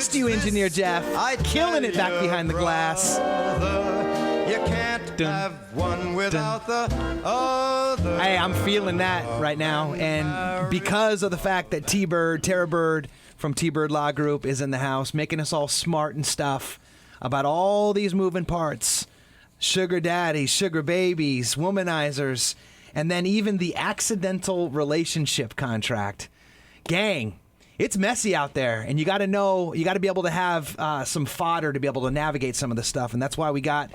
missed you, Engineer Jeff. Killing it back behind the glass. You can't have one without the other. Hey, I'm feeling that right now. And because of the fact that Tara Burd from T-Bird Law Group is in the house, making us all smart and stuff about all these moving parts. Sugar daddies, sugar babies, womanizers, and then even the accidental relationship contract. Gang, it's messy out there, and you got to be able to have some fodder to be able to navigate some of the stuff, and that's why we got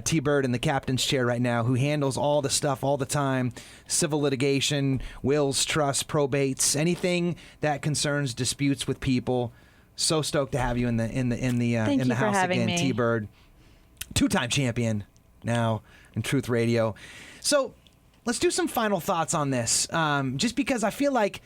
T-Bird in the captain's chair right now, who handles all the stuff all the time, civil litigation, wills, trusts, probates, anything that concerns disputes with people. So stoked to have you in the house again, T-Bird. Two-time champion now in Truth Radio. So let's do some final thoughts on this, just because I feel like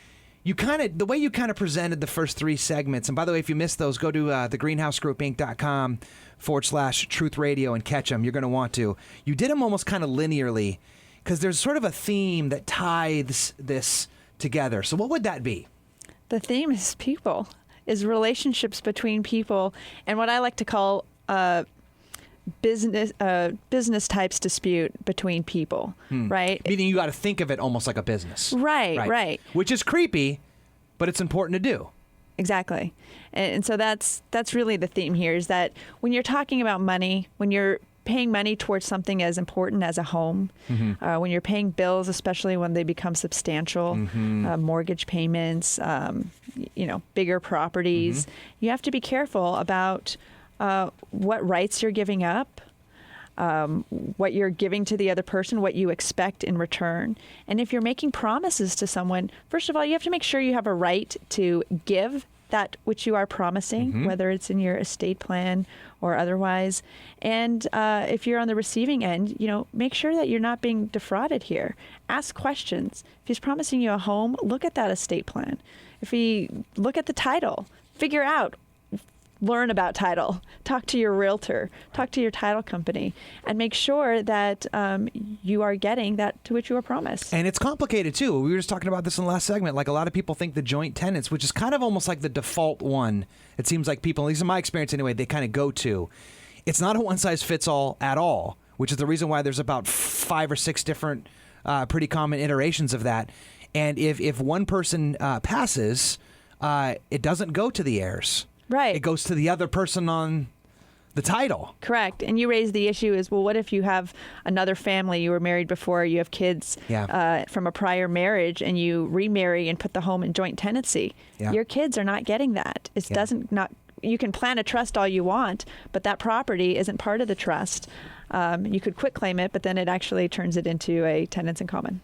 the way you kind of presented the first three segments, and by the way, if you missed those, go to thegreenhousegroupinc.com/Truth Radio and catch them. You're going to want to. You did them almost kind of linearly because there's sort of a theme that ties this together. So what would that be? The theme is people, is relationships between people, and what I like to call business types dispute between people, right? Meaning you got to think of it almost like a business. Right. Which is creepy, but it's important to do. Exactly. And so that's really the theme here, is that when you're talking about money, when you're paying money towards something as important as a home, when you're paying bills, especially when they become substantial, mortgage payments, bigger properties, you have to be careful about what rights you're giving up, what you're giving to the other person, what you expect in return. And if you're making promises to someone, first of all, you have to make sure you have a right to give that which you are promising, whether it's in your estate plan or otherwise. And if you're on the receiving end, make sure that you're not being defrauded here. Ask questions. If he's promising you a home, look at that estate plan. If he look at the title, figure out, learn about title, talk to your realtor, talk to your title company, and make sure that you are getting that to which you were promised. And it's complicated too. We were just talking about this in the last segment. Like, a lot of people think the joint tenants, which is kind of almost like the default one, it seems like people, at least in my experience anyway, they kind of go to. It's not a one-size-fits-all at all, which is the reason why there's about 5 or 6 different pretty common iterations of that. And if one person passes, it doesn't go to the heirs. Right. It goes to the other person on the title. Correct. And you raise the issue is, well, what if you have another family, you were married before, you have kids from a prior marriage, and you remarry and put the home in joint tenancy? Yeah. Your kids are not getting that. It doesn't not. You can plan a trust all you want, but that property isn't part of the trust. You could quitclaim it, but then it actually turns it into a tenants in common.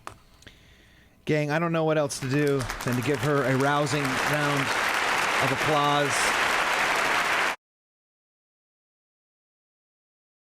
Gang, I don't know what else to do than to give her a rousing round of applause.